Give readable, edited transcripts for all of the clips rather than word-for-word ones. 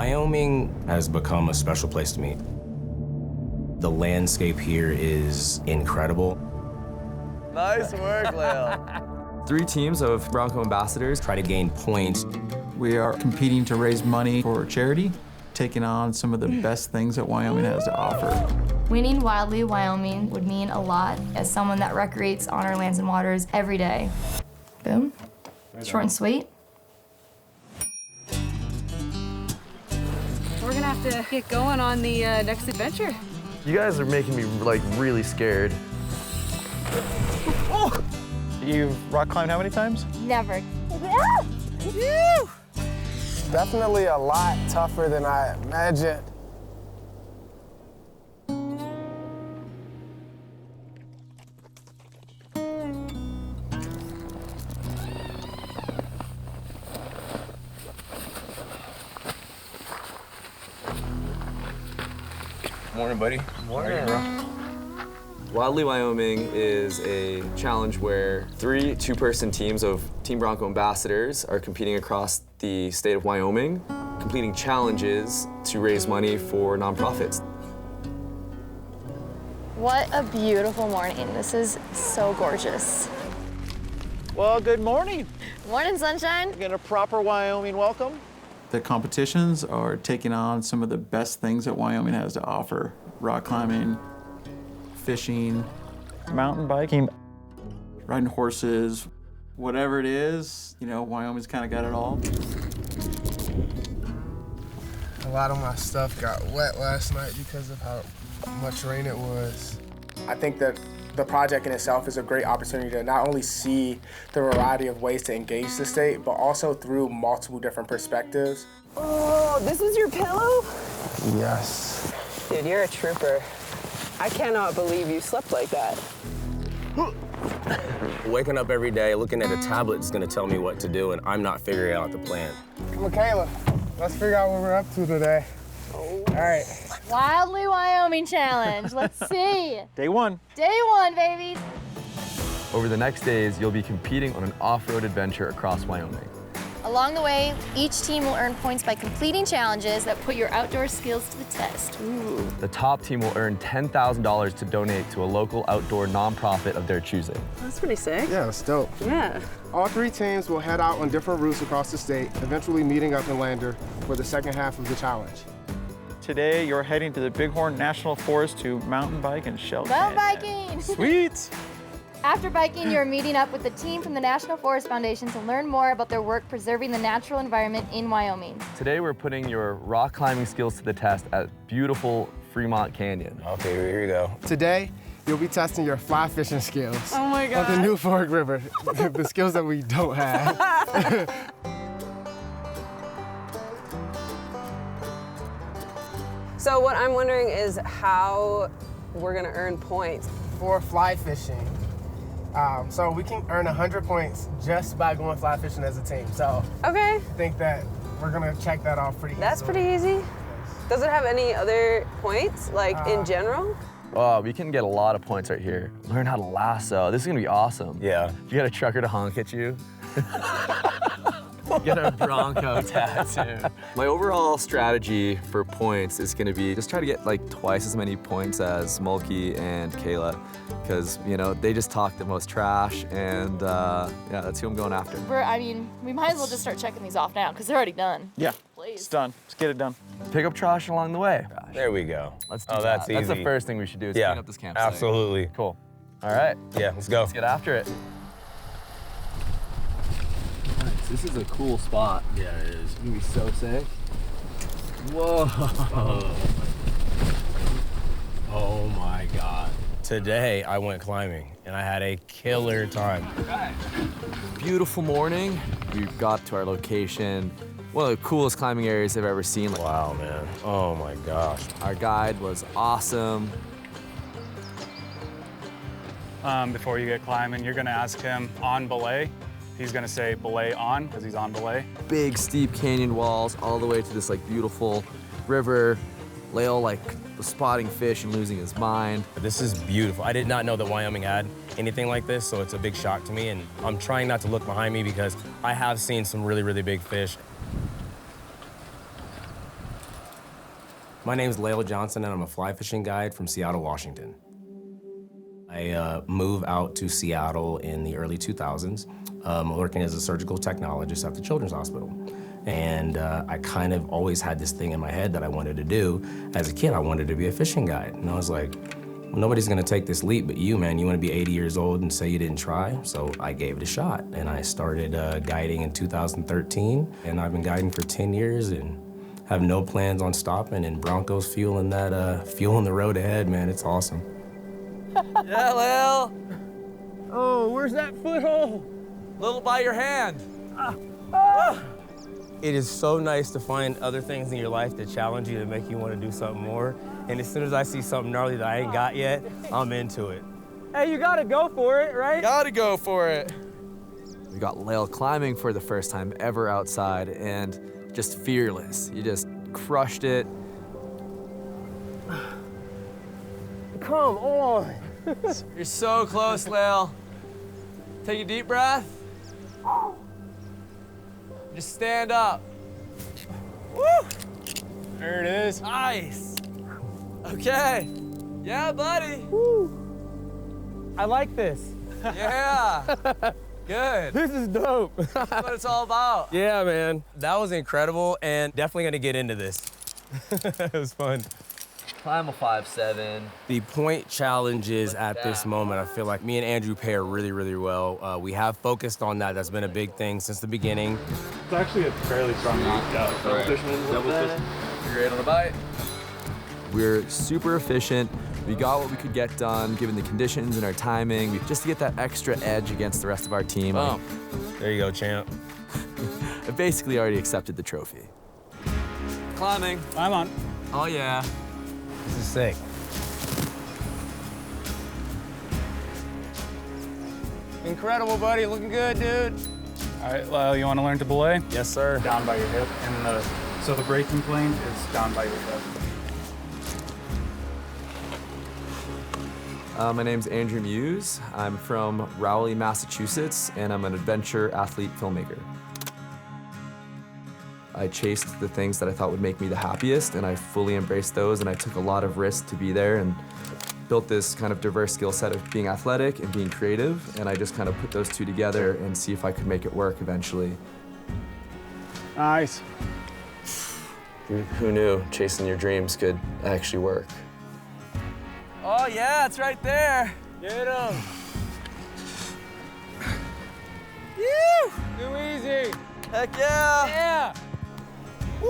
Wyoming has become a special place to me. The landscape here is incredible. Nice work, Lael. 3 teams of Bronco Ambassadors Try to gain points. We are competing to raise money for charity, taking on some of the best things that Wyoming has to offer. Winning Wildly Wyoming would mean a lot as someone that recreates on our lands and waters every day. Boom. Short and sweet. We're gonna have to get going on the next adventure. You guys are making me, like, really scared. Oh! You've rock climbed how many times? Never. Definitely a lot tougher than I imagined. Morning, buddy. Morning, bro. Wildly Wyoming is a challenge where 3 two-person teams of Team Bronco Ambassadors are competing across the state of Wyoming, completing challenges to raise money for nonprofits. What a beautiful morning. This is so gorgeous. Well, good morning. Morning, sunshine. Get a proper Wyoming welcome. The competitions are taking on some of the best things that Wyoming has to offer. Rock climbing, fishing, Mountain biking. riding horses, whatever it is, you know, Wyoming's kind of got it all. A lot of my stuff got wet last night because of how much rain it was. I think that the project in itself is a great opportunity to not only see the variety of ways to engage the state, but also through multiple different perspectives. Oh, this was your pillow? Yes. Dude, you're a trooper. I cannot believe you slept like that. Waking up every day, looking at a tablet is gonna tell me what to do, and I'm not figuring out the plan. Micayla, let's figure out what we're up to today. All right. Wildly Wyoming challenge. Let's see. Day 1. Day 1, baby. Over the next days, you'll be competing on an off-road adventure across Wyoming. Along the way, each team will earn points by completing challenges that put your outdoor skills to the test. Ooh. The top team will earn $10,000 to donate to a local outdoor nonprofit of their choosing. That's pretty sick. Yeah, that's dope. Yeah. All 3 teams will head out on different routes across the state, eventually meeting up in Lander for the second half of the challenge. Today, you're heading to the Bighorn National Forest to mountain bike and shell Mountain canyon. biking. Sweet. After biking, you're meeting up with the team from the National Forest Foundation to learn more about their work preserving the natural environment in Wyoming. Today, we're putting your rock climbing skills to the test at beautiful Fremont Canyon. Okay, here we go. Today, you'll be testing your fly fishing skills. Oh my On God. the New Fork River, the skills that we don't have. So what I'm wondering is how we're gonna earn points. For fly fishing. So we can earn 100 points just by going fly fishing as a team. So Okay, I think that we're gonna check that off pretty that's easily. pretty easy. Does it have any other points, like in general? Oh, we can get a lot of points right here. Learn how to lasso. This is gonna be awesome. Yeah. You got a trucker to honk at you. Get a Bronco tattoo. My overall strategy for points is gonna be just try to get like twice as many points as Mulkey and Kayla, because you know they just talk the most trash, and yeah, that's who I'm going after. We might as well just start checking these off now because they're already done. Yeah, Please. it's done. Let's get it done. Pick up trash along the way. There we go. Let's do Oh, that. that's That's the easy. first thing we should do is Yeah, clean up this campsite. absolutely. Cool. All right, Yeah, let's go. let's get after it. Nice. This is a cool spot. Yeah, it is. It's gonna be so sick. Whoa. Oh my God. Today I went climbing and I had a killer time. Beautiful morning. We got to our location. One of the coolest climbing areas I've ever seen. Wow, man. Oh my gosh. Our guide was awesome. Before you get climbing, you're gonna ask him on belay. He's gonna say belay on, because he's on belay. Big steep canyon walls all the way to this like beautiful river. Lael like was spotting fish and losing his mind. This is beautiful. I did not know that Wyoming had anything like this, so it's a big shock to me, and I'm trying not to look behind me because I have seen some really, really big fish. My name is Lael Johnson, and I'm a fly fishing guide from Seattle, Washington. I moved out to Seattle in the early 2000s, working as a surgical technologist at the Children's Hospital. And I kind of always had this thing in my head that I wanted to do. As a kid, I wanted to be a fishing guide. And I was like, well, nobody's gonna take this leap but you, man. You wanna be 80 years old and say you didn't try? So I gave it a shot. And I started guiding in 2013. And I've been guiding for 10 years and have no plans on stopping. And Bronco's fueling the road ahead, man. It's awesome. Yeah, Lael. Oh, where's that foothold? Little by your hand. It is so nice to find other things in your life that challenge you, that make you want to do something more. And as soon as I see something gnarly that I ain't got yet, I'm into it. Hey, you gotta go for it, right? Gotta go for it. We got Lael climbing for the first time ever outside and just fearless. You just crushed it. Come on. You're so close, Lael. Take a deep breath. Just stand up. Woo! There it is. Nice. Okay. Yeah, buddy. Woo. I like this. Yeah. Good. This is dope. That's what it's all about. Yeah, man. That was incredible, and definitely gonna get into this. It was fun. Climb a 5'7". The point challenges at this moment, I feel like me and Andrew pair really, really well. We have focused on that. That's been a big thing since the beginning. It's actually a fairly strong knockout. You're great on the bite. We're super efficient. We got what we could get done given the conditions and our timing, just to get that extra edge against the rest of our team. Oh, there you go, champ. I basically already accepted the trophy. Climbing. I'm on. Oh, yeah. This is sick. Incredible, buddy. Looking good, dude. All right, Lael, you want to learn to belay? Yes, sir. Down by your hip, and so the breaking plane is down by your hip. My name's Andrew Muse. I'm from Rowley, Massachusetts, and I'm an adventure athlete filmmaker. I chased the things that I thought would make me the happiest, and I fully embraced those, and I took a lot of risks to be there and built this kind of diverse skill set of being athletic and being creative, and I just kind of put those two together and see if I could make it work eventually. Nice. Who knew chasing your dreams could actually work? Oh yeah, it's right there. Get him. Woo! Too easy. Heck yeah! Yeah. Woo!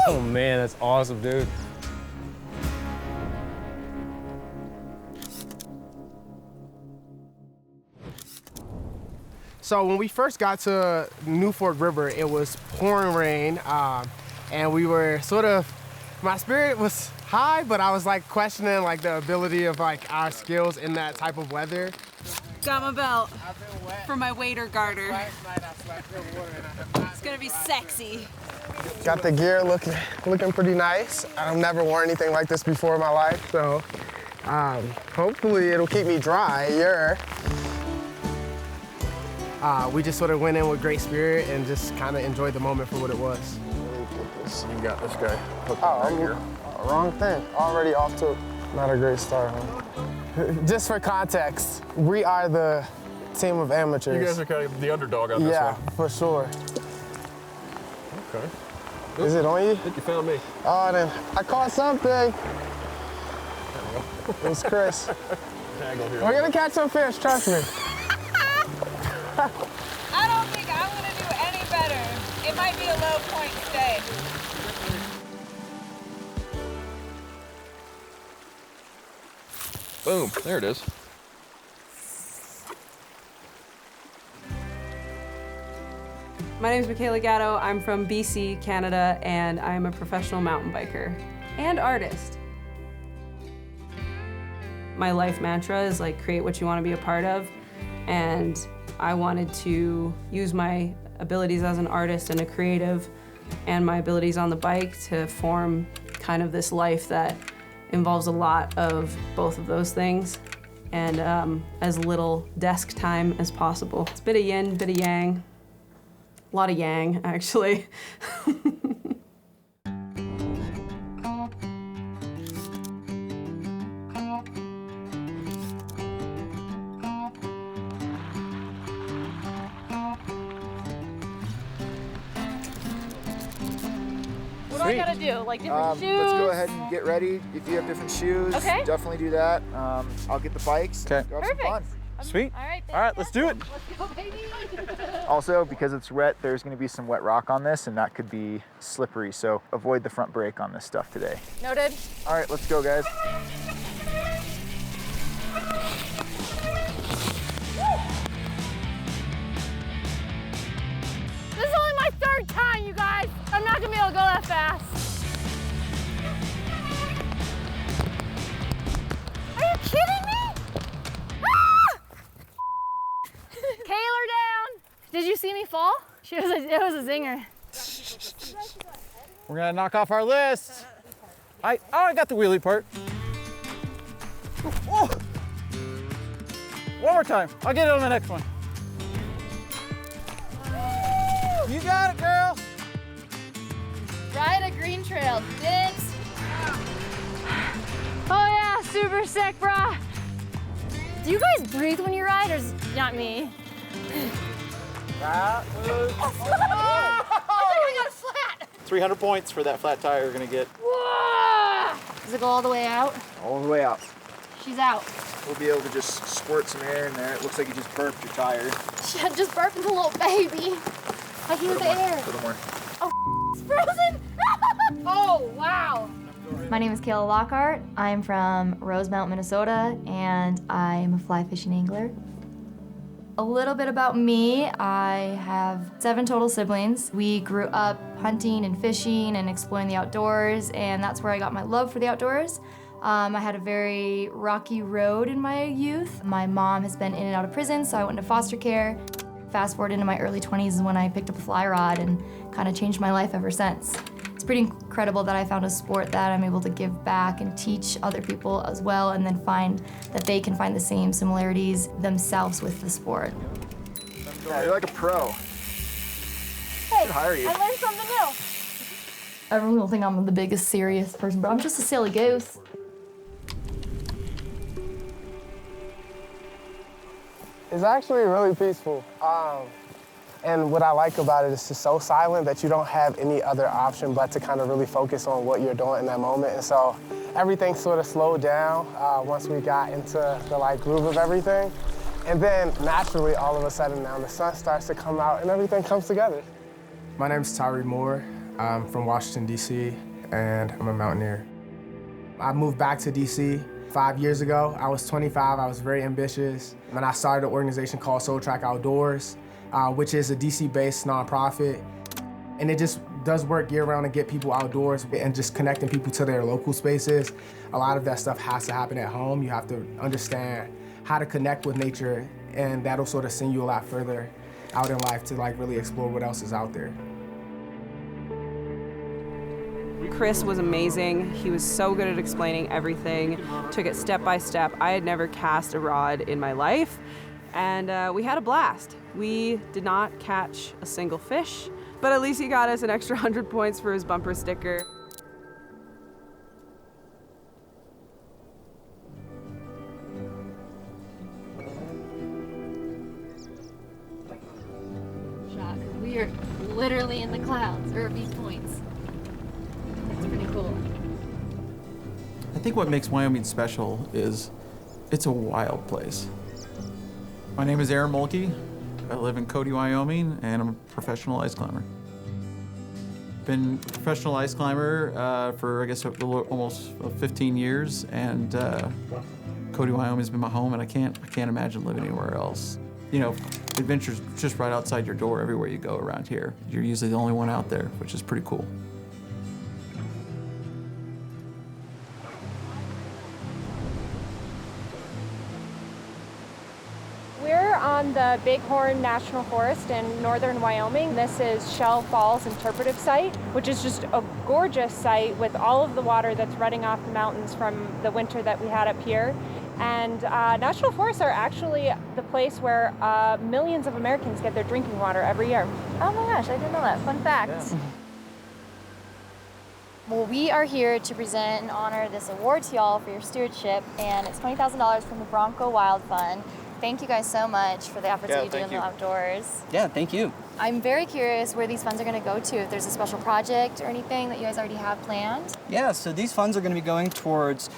Oh, man, that's awesome, dude. So when we first got to New Fork River, it was pouring rain, and we were sort of, my spirit was high, but I was like questioning like the ability of like our skills in that type of weather. Got my belt for my waiter garter. It's gonna be sexy. Got the gear looking pretty nice. I've never worn anything like this before in my life, so hopefully it'll keep me drier. We just sort of went in with great spirit and just kind of enjoyed the moment for what it was. You got this guy. Wrong thing. Already off to not a great start, huh? Just for context, we are the team of amateurs. You guys are kind of the underdog on this one. Yeah, for sure. Okay. Is it on you? I think you found me. Oh, then I caught something. It was Chris. Tangle here. We're gonna catch some fish, trust me. I don't think I'm gonna do any better. It might be a low point stay. Boom, there it is. My name is Micayla Gatto. I'm from BC, Canada, and I'm a professional mountain biker and artist. My life mantra is like create what you want to be a part of, and I wanted to use my abilities as an artist and a creative and my abilities on the bike to form kind of this life that involves a lot of both of those things and as little desk time as possible. It's a bit of yin, bit of yang. A lot of yang, actually. I gotta do? Like different shoes? Let's go ahead and get ready. If you have different shoes, Okay. definitely do that. I'll get the bikes. Okay. Go have some fun. Sweet. All right, All right, let's do it. let's go, baby. Also, because it's wet, there's going to be some wet rock on this, and that could be slippery. So avoid the front brake on this stuff today. Noted. All right, let's go, guys. This is only my third time, you guys. I'm not gonna be able to go that fast. Are you kidding me? Ah! Kayla down. Did you see me fall? It was a zinger. We're gonna knock off our list. I got the wheelie part. Oh. One more time. I'll get it on the next one. You got it, girl. Ride a green trail, dibs. Oh yeah, super sick, brah. Do you guys breathe when you ride, or is it not me? That was... I think I got a flat. 300 points for that flat tire you're gonna get. Whoa! Does it go all the way out? All the way out. She's out. We'll be able to just squirt some air in there. It looks like you just burped your tire. She had just burped as a little baby. I hear the air. A little more. Oh, it's frozen. Oh, wow. My name is Kayla Lockhart. I'm from Rosemount, Minnesota, and I'm a fly fishing angler. A little bit about me, I have 7 total siblings. We grew up hunting and fishing and exploring the outdoors, and that's where I got my love for the outdoors. I had a very rocky road in my youth. My mom has been in and out of prison, so I went into foster care. Fast forward into my early 20s is when I picked up a fly rod and kind of changed my life ever since. It's pretty incredible that I found a sport that I'm able to give back and teach other people as well, and then find that they can find the same similarities themselves with the sport. Yeah, you're like a pro. Hey, should hire you. I learned something new. Everyone will think I'm the biggest serious person, but I'm just a silly goose. It's actually really peaceful. And what I like about it is it's so silent that you don't have any other option but to kind of really focus on what you're doing in that moment. And so everything sort of slowed down once we got into the groove of everything. And then naturally, all of a sudden now the sun starts to come out and everything comes together. My name's Tyrhee Moore. I'm from Washington, D.C., and I'm a mountaineer. I moved back to D.C. 5 years ago. I was 25, I was very ambitious, and I started an organization called Soul Track Outdoors, which is a DC-based nonprofit. And it just does work year-round to get people outdoors and just connecting people to their local spaces. A lot of that stuff has to happen at home. You have to understand how to connect with nature, and that'll sort of send you a lot further out in life to really explore what else is out there. Chris was amazing. He was so good at explaining everything, took it step by step. I had never cast a rod in my life, and we had a blast. We did not catch a single fish, but at least he got us an extra 100 points for his bumper sticker. Shock. We are literally in the clouds, or these points. That's pretty cool. I think what makes Wyoming special is it's a wild place. My name is Aaron Mulkey. I live in Cody, Wyoming, and I'm a professional ice climber. Been a professional ice climber for, I guess, almost 15 years, and Cody, Wyoming has been my home, and I can't imagine living anywhere else. You know, adventure's just right outside your door everywhere you go around here. You're usually the only one out there, which is pretty cool. We're on the Bighorn National Forest in northern Wyoming. This is Shell Falls Interpretive Site, which is just a gorgeous site with all of the water that's running off the mountains from the winter that we had up here. And national forests are actually the place where millions of Americans get their drinking water every year. Oh my gosh, I didn't know that. Fun fact. Yeah. Well, we are here to present and honor this award to y'all for your stewardship, and it's $20,000 from the Bronco Wild Fund. Thank you guys so much for the opportunity to do in the outdoors. Yeah, thank you. I'm very curious where these funds are going to go to, if there's a special project or anything that you guys already have planned. Yeah, so these funds are going to be going towards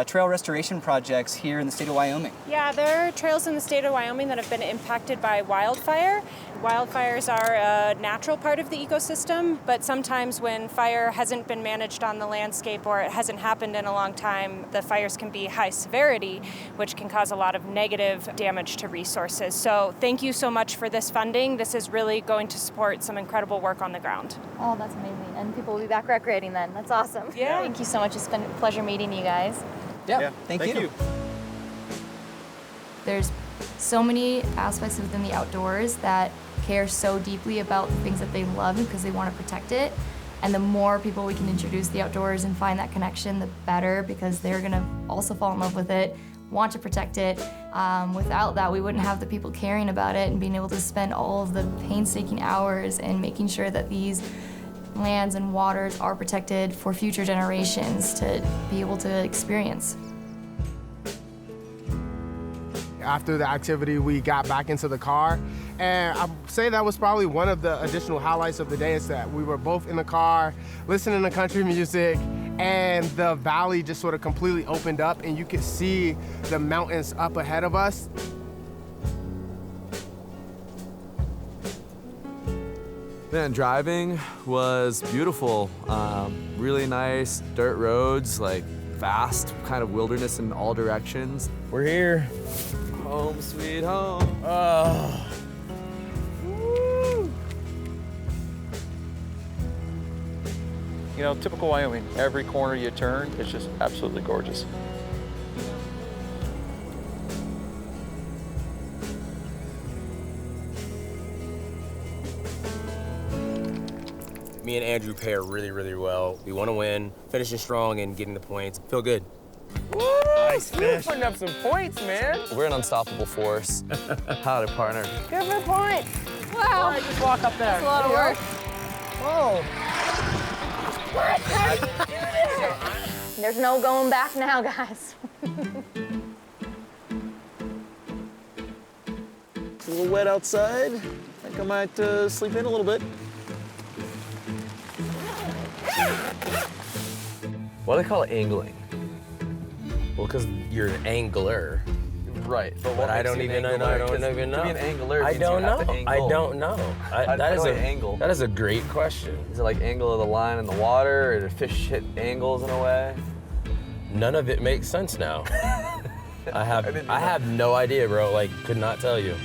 trail restoration projects here in the state of Wyoming. Yeah, there are trails in the state of Wyoming that have been impacted by wildfire. Wildfires are a natural part of the ecosystem, but sometimes when fire hasn't been managed on the landscape or it hasn't happened in a long time, the fires can be high severity, which can cause a lot of negative damage to resources. So thank you so much for this funding. This is really going to support some incredible work on the ground. Oh, that's amazing. And people will be back recreating then. That's awesome. Yeah. Thank you so much. It's been a pleasure meeting you guys. Yeah, thank you. There's so many aspects within the outdoors that care so deeply about the things that they love because they want to protect it. And the more people we can introduce the outdoors and find that connection, the better, because they're going to also fall in love with it, want to protect it. Without that, we wouldn't have the people caring about it and being able to spend all of the painstaking hours in making sure that these lands and waters are protected for future generations to be able to experience. After the activity, we got back into the car, and I'd say that was probably one of the additional highlights of the day, is that we were both in the car, listening to country music, and the valley just sort of completely opened up, and you could see the mountains up ahead of us. Man, driving was beautiful. Really nice dirt roads, like vast kind of wilderness in all directions. We're here. Home sweet home. Oh. You know, typical Wyoming. Every corner you turn, it's just absolutely gorgeous. Me and Andrew pair really, really well. We want to win, finishing strong and getting the points. Feel good. Woo! Nice fish. You're putting up some points, man. We're an unstoppable force. Howdy, partner. Good for points. Wow. All right, just walk up there. That's a lot of work. Oh. What? How did you do that? There's no going back now, guys. It's a little wet outside. I think I might sleep in a little bit. Why do they call it angling? Well, because you're an angler. Right, But I don't even know. I don't even know. To be an angler, I don't know. I don't know. Angle. That is a great question. Is it like angle of the line in the water, or do fish hit angles in a way? None of it makes sense now. I have no idea, bro. Like, could not tell you.